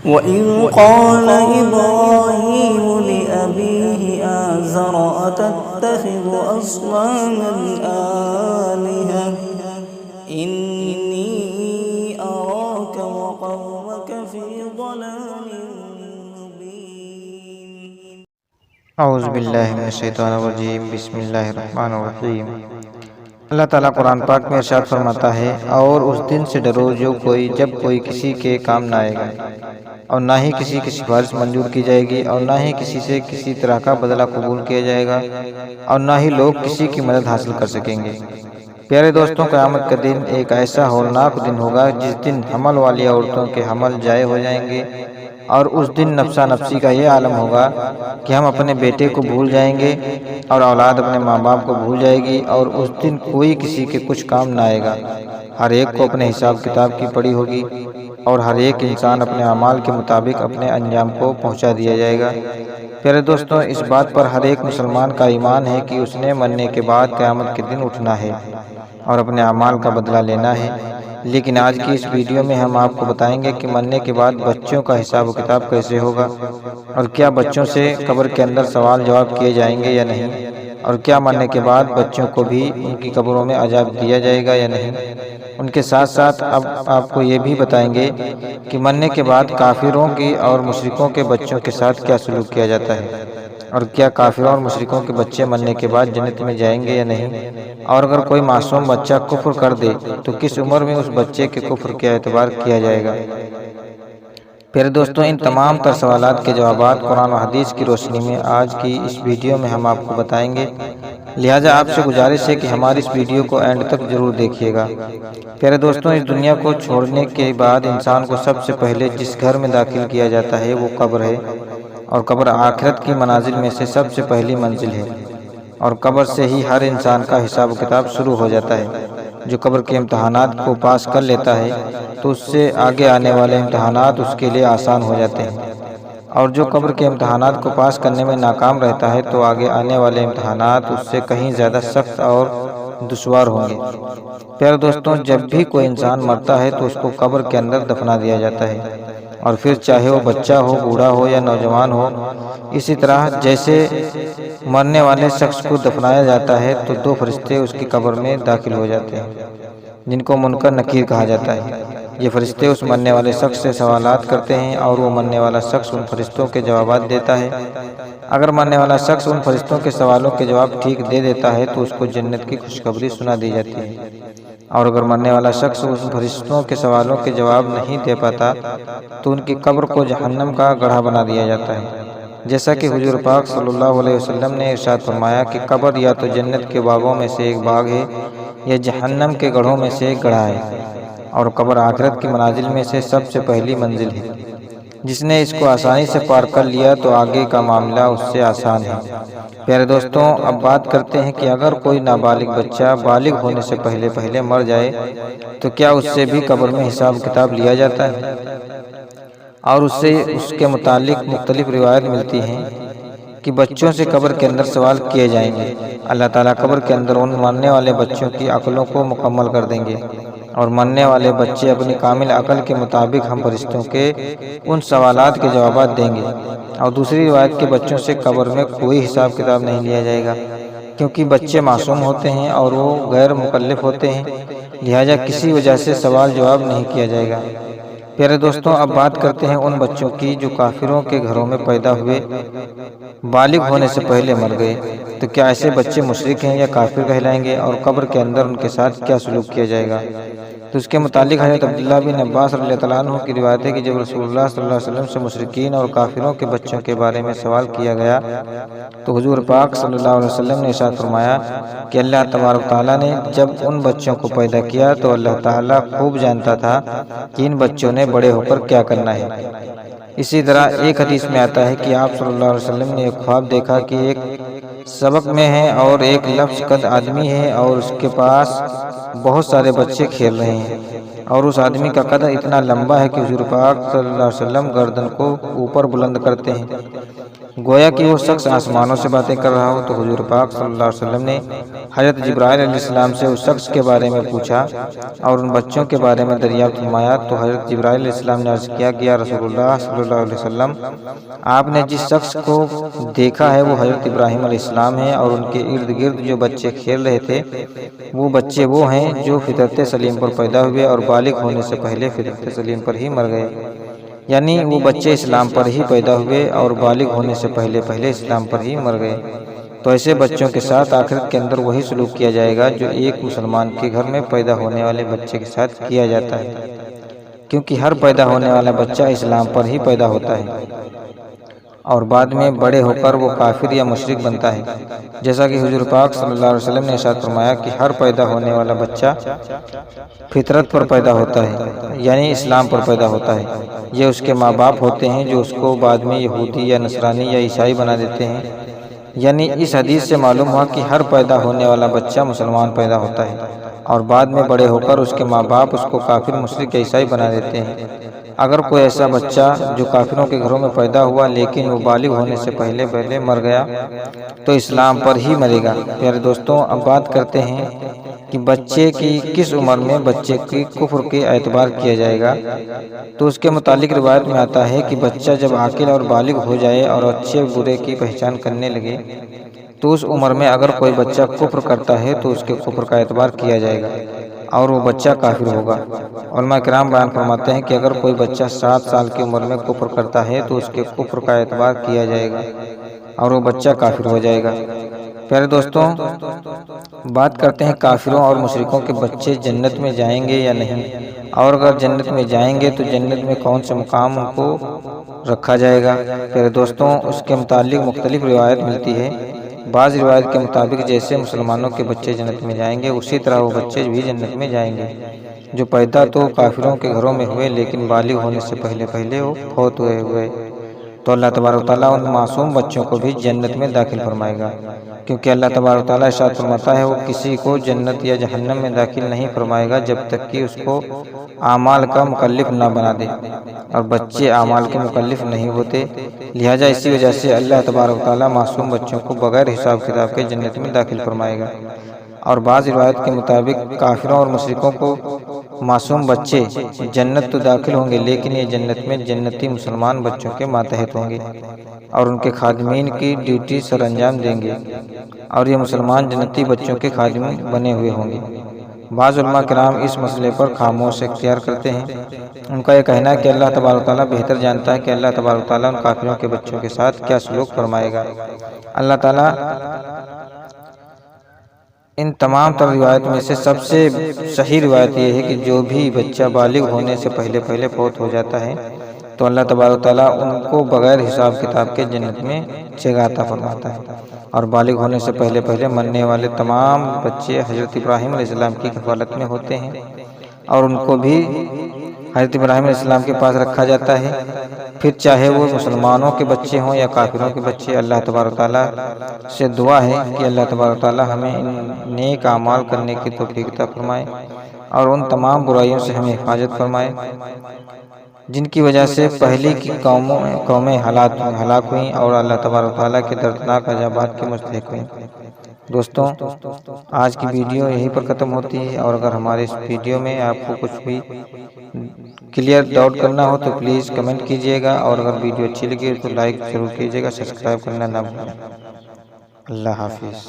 وَإِذْ قَالَ إِبْرَاهِيمُ لِأَبِيهِ آزَرَ أَتَتَّخِذُ أَصْنَامًا آلِهَةً إِنِّي أَرَاكَ وَقَوْمَكَ فِي ضَلَالٍ مُّبِينٍ۔ اعوذ باللہ من الشیطان الرجیم، بسم اللہ الرحمن الرحیم۔ اللہ تعالیٰ قرآن پاک میں ارشاد فرماتا ہے، اور اس دن سے ڈرو جب کوئی کسی کے کام نہ آئے گا، اور نہ ہی کسی کی سفارش منظور کی جائے گی، اور نہ ہی کسی سے کسی طرح کا بدلہ قبول کیا جائے گا، اور نہ ہی لوگ کسی کی مدد حاصل کر سکیں گے۔ پیارے دوستوں، قیامت کا دن ایک ایسا ہولناک دن ہوگا جس دن حمل والی عورتوں کے حمل ضائع ہو جائیں گے، اور اس دن نفسا نفسی کا یہ عالم ہوگا کہ ہم اپنے بیٹے کو بھول جائیں گے اور اولاد اپنے ماں باپ کو بھول جائے گی، اور اس دن کوئی کسی کے کچھ کام نہ آئے گا۔ ہر ایک کو اپنے حساب کتاب کی پڑی ہوگی، اور ہر ایک انسان اپنے اعمال کے مطابق اپنے انجام کو پہنچا دیا جائے گا۔ پیارے دوستوں، اس بات پر ہر ایک مسلمان کا ایمان ہے کہ اس نے مرنے کے بعد قیامت کے دن اٹھنا ہے اور اپنے اعمال کا بدلہ لینا ہے۔ لیکن آج کی اس ویڈیو میں ہم آپ کو بتائیں گے کہ مرنے کے بعد بچوں کا حساب و کتاب کیسے ہوگا، اور کیا بچوں سے قبر کے اندر سوال جواب کیے جائیں گے یا نہیں، اور کیا مرنے کے بعد بچوں کو بھی ان کی قبروں میں عذاب دیا جائے گا یا نہیں۔ ان کے ساتھ ساتھ اب آپ کو یہ بھی بتائیں گے کہ مرنے کے بعد کافروں کی اور مشرکوں کے بچوں کے ساتھ کیا سلوک کیا جاتا ہے، اور کیا کافروں اور مشرکوں کے بچے مرنے کے بعد جنت میں جائیں گے یا نہیں، اور اگر کوئی معصوم بچہ کفر کر دے تو کس عمر میں اس بچے کے کفر کا اعتبار کیا جائے گا۔ پھر دوستوں، ان تمام تر سوالات کے جوابات قرآن و حدیث کی روشنی میں آج کی اس ویڈیو میں ہم آپ کو بتائیں گے، لہٰذا آپ سے گزارش ہے کہ ہماری اس ویڈیو کو اینڈ تک ضرور دیکھیے گا۔ پیارے دوستوں، اس دنیا کو چھوڑنے کے بعد انسان کو سب سے پہلے جس گھر میں داخل کیا جاتا ہے وہ قبر ہے، اور قبر آخرت کی منازل میں سے سب سے پہلی منزل ہے، اور قبر سے ہی ہر انسان کا حساب و کتاب شروع ہو جاتا ہے۔ جو قبر کے امتحانات کو پاس کر لیتا ہے تو اس سے آگے آنے والے امتحانات اس کے لیے آسان ہو جاتے ہیں، اور جو قبر کے امتحانات کو پاس کرنے میں ناکام رہتا ہے تو آگے آنے والے امتحانات اس سے کہیں زیادہ سخت اور دشوار ہوں گے۔ پیارے دوستوں، جب بھی کوئی انسان مرتا ہے تو اس کو قبر کے اندر دفنا دیا جاتا ہے، اور پھر چاہے وہ بچہ ہو، بوڑھا ہو یا نوجوان ہو، اسی طرح جیسے مرنے والے شخص کو دفنایا جاتا ہے تو دو فرشتے اس کی قبر میں داخل ہو جاتے ہیں، جن کو منکر نکیر کہا جاتا ہے۔ یہ فرشتے اس مرنے والے شخص سے سوالات کرتے ہیں، اور وہ مرنے والا شخص ان فرشتوں کے جوابات دیتا ہے۔ اگر مرنے والا شخص ان فرشتوں کے سوالوں کے جواب ٹھیک دے دیتا ہے تو اس کو جنت کی خوشخبری سنا دی جاتی ہے، اور اگر مرنے والا شخص ان فرشتوں کے سوالوں کے جواب نہیں دے پاتا تو ان کی قبر کو جہنم کا گڑھا بنا دیا جاتا ہے، جیسا کہ حضور پاک صلی اللہ علیہ وسلم نے ارشاد فرمایا کہ قبر یا تو جنت کے باغوں میں سے ایک باغ ہے یا جہنم کے گڑھوں میں سے ایک گڑھا ہے، اور قبر آخرت کی منازل میں سے سب سے پہلی منزل ہے۔ جس نے اس کو آسانی سے پار کر لیا تو آگے کا معاملہ اس سے آسان ہے۔ پیارے دوستوں، اب بات کرتے ہیں کہ اگر کوئی نابالغ بچہ بالغ ہونے سے پہلے مر جائے تو کیا اس سے بھی قبر میں حساب کتاب لیا جاتا ہے، اور اس سے اس کے متعلق مختلف روایت ملتی ہیں کہ بچوں سے قبر کے اندر سوال کیے جائیں گے۔ اللہ تعالیٰ قبر کے اندر ان مرنے والے بچوں کی عقلوں کو مکمل کر دیں گے، اور مرنے والے بچے اپنی کامل عقل کے مطابق ہم فرشتوں کے ان سوالات کے جوابات دیں گے۔ اور دوسری روایت کے بچوں سے قبر میں کوئی حساب کتاب نہیں لیا جائے گا، کیونکہ بچے معصوم ہوتے ہیں اور وہ غیر مکلف ہوتے ہیں، لہٰذا کسی وجہ سے سوال جواب نہیں کیا جائے گا۔ پیارے دوستوں، اب بات کرتے ہیں ان بچوں کی جو کافروں کے گھروں میں پیدا ہوئے، بالغ ہونے سے پہلے مر گئے، تو کیا ایسے بچے مشرک ہیں یا کافر کہلائیں گے، اور قبر کے اندر ان کے ساتھ کیا سلوک کیا جائے گا۔ تو اس کے متعلق حضرت عبداللہ بن عباس رضی اللہ تعالیٰ عنہ کی روایت ہے کہ جب رسول اللہ صلی اللہ علیہ وسلم سے مشرکین اور کافروں کے بچوں کے بارے میں سوال کیا گیا تو حضور پاک صلی اللہ علیہ وسلم نے ارشاد فرمایا کہ اللہ تبارک تعالیٰ نے جب ان بچوں کو پیدا کیا تو اللہ تعالیٰ خوب جانتا تھا کہ ان بچوں نے بڑے ہو کر کیا کرنا ہے۔ اسی طرح ایک حدیث میں آتا ہے کہ آپ صلی اللہ علیہ وسلم نے ایک خواب دیکھا کہ ایک سبق میں ہے اور ایک لفظ قد آدمی ہے، اور اس کے پاس بہت سارے بچے کھیل رہے ہیں، اور اس آدمی کا قد اتنا لمبا ہے کہ حضور پاک صلی اللہ علیہ وسلم گردن کو اوپر بلند کرتے ہیں، گویا کہ وہ شخص آسمانوں سے باتیں کر رہا ہو۔ تو حضور پاک صلی اللہ علیہ وسلم نے حضرت جبرائیل علیہ السلام سے اس شخص کے بارے میں پوچھا اور ان بچوں کے بارے میں دریافت فرمایا۔ تو حضرت جبرائیل علیہ السلام نے عرض کیا کہ یا رسول اللہ صلی اللہ علیہ وسلم، آپ نے جس شخص کو دیکھا ہے وہ حضرت ابراہیم علیہ السلام ہیں، اور ان کے ارد گرد جو بچے کھیل رہے تھے وہ بچے وہ ہیں جو فطرت سلیم پر پیدا ہوئے اور بالغ ہونے سے پہلے فطرت سلیم پر ہی مر گئے، یعنی وہ بچے اسلام پر ہی پیدا ہوئے اور بالغ ہونے سے پہلے اسلام پر ہی مر گئے۔ تو ایسے بچوں کے ساتھ آخرت کے اندر وہی سلوک کیا جائے گا جو ایک مسلمان کے گھر میں پیدا ہونے والے بچے کے ساتھ کیا جاتا ہے، کیونکہ ہر پیدا ہونے والا بچہ اسلام پر ہی پیدا ہوتا ہے اور بعد میں بڑے ہو کر وہ کافر یا مشرک بنتا ہے، جیسا کہ حضور پاک صلی اللہ علیہ وسلم نے ارشاد فرمایا کہ ہر پیدا ہونے والا بچہ فطرت پر پیدا ہوتا ہے، یعنی اسلام پر پیدا ہوتا ہے۔ یہ اس کے ماں باپ ہوتے ہیں جو اس کو بعد میں یہودی یا نصرانی یا عیسائی بنا دیتے ہیں، یعنی اس حدیث سے معلوم ہوا کہ ہر پیدا ہونے والا بچہ مسلمان پیدا ہوتا ہے اور بعد میں بڑے ہو کر اس کے ماں باپ اس کو کافر، مشرک یا عیسائی بنا دیتے ہیں۔ اگر کوئی ایسا بچہ جو کافروں کے گھروں میں پیدا ہوا لیکن وہ بالغ ہونے سے پہلے مر گیا تو اسلام پر ہی مرے گا۔ پیارے دوستوں، اب بات کرتے ہیں کہ بچے کی کس عمر میں بچے کی کفر کے اعتبار کیا جائے گا۔ تو اس کے متعلق روایت میں آتا ہے کہ بچہ جب عاقل اور بالغ ہو جائے اور اچھے برے کی پہچان کرنے لگے تو اس عمر میں اگر کوئی بچہ کفر کرتا ہے تو اس کے کفر کا اعتبار کیا جائے گا اور وہ بچہ کافر ہوگا۔ علماء کرام بیان فرماتے ہیں کہ اگر کوئی بچہ 7 سال کی عمر میں کفر کرتا ہے تو اس کے کفر کا اعتبار کیا جائے گا اور وہ بچہ کافر ہو جائے گا۔ پیارے دوستوں، بات کرتے ہیں کافروں اور مشرکوں کے بچے جنت میں جائیں گے یا نہیں، اور اگر جنت میں جائیں گے تو جنت میں کون سے مقام ان کو رکھا جائے گا۔ پیارے دوستوں، اس کے متعلق مختلف روایت ملتی ہے۔ بعض روایت کے مطابق جیسے مسلمانوں کے بچے جنت میں جائیں گے اسی طرح وہ بچے بھی جنت میں جائیں گے جو پیدا تو کافروں کے گھروں میں ہوئے لیکن بالغ ہونے سے پہلے وہ فوت ہوئے۔ تو اللہ تبارک و تعالیٰ ان معصوم بچوں کو بھی جنت میں داخل فرمائے گا، کیونکہ اللہ تبارک و تعالیٰ ارشاد فرماتا ہے وہ کسی کو جنت یا جہنم میں داخل نہیں فرمائے گا جب تک کہ اس کو اعمال کا مکلف نہ بنا دے، اور بچے اعمال کے مکلف نہیں ہوتے، لہٰذا اسی وجہ سے اللہ تبارک و تعالیٰ معصوم بچوں کو بغیر حساب کتاب کے جنت میں داخل فرمائے گا۔ اور بعض روایت کے مطابق کافروں اور مشرکوں کو معصوم بچے جنت تو داخل ہوں گے لیکن یہ جنت میں جنتی مسلمان بچوں کے ماتحت ہوں گے اور ان کے خادمین کی ڈیوٹی سر انجام دیں گے، اور یہ مسلمان جنتی بچوں کے خادم بنے ہوئے ہوں گے۔ بعض علماء کرام اس مسئلے پر خاموش اختیار کرتے ہیں۔ ان کا یہ کہنا ہے کہ اللہ تبارک و تعالیٰ بہتر جانتا ہے کہ اللہ تبارک و تعالیٰ ان کافروں کے بچوں کے ساتھ کیا سلوک فرمائے گا۔ اللہ تعالیٰ ان تمام تر روایت میں سے سب سے صحیح روایت یہ ہے کہ جو بھی بچہ بالغ ہونے سے پہلے فوت ہو جاتا ہے تو اللہ تبارک و تعالیٰ ان کو بغیر حساب کتاب کے جنت میں جگہ عطا فرماتا ہے، اور بالغ ہونے سے پہلے مرنے والے تمام بچے حضرت ابراہیم علیہ السلام کی کفالت میں ہوتے ہیں اور ان کو بھی حضرت ابراہیم علیہ السلام کے پاس رکھا جاتا ہے، پھر چاہے وہ مسلمانوں کے بچے ہوں یا کافروں کے بچے۔ اللہ تبارک و تعالیٰ سے دعا ہے کہ اللہ تبارک و تعالیٰ ہمیں ان نیک اعمال کرنے کی توفیق عطا فرمائے اور ان تمام برائیوں سے ہمیں حفاظت فرمائے جن کی وجہ سے پہلے کی قومیں ہلاک ہوئیں اور اللہ تبارک و تعالیٰ کے دردناک عذابات کے مستحق ہوئیں۔ دوستوں، آج کی ویڈیو یہیں پر ختم ہوتی ہے، اور اگر ہمارے اس ویڈیو میں آپ کو کچھ بھی کلیئر ڈاؤٹ کرنا ہو تو پلیز کمنٹ کیجیے گا، اور اگر ویڈیو اچھی لگی تو لائک ضرور کیجیے گا، سبسکرائب کرنا نہ بھولیں۔ اللہ حافظ۔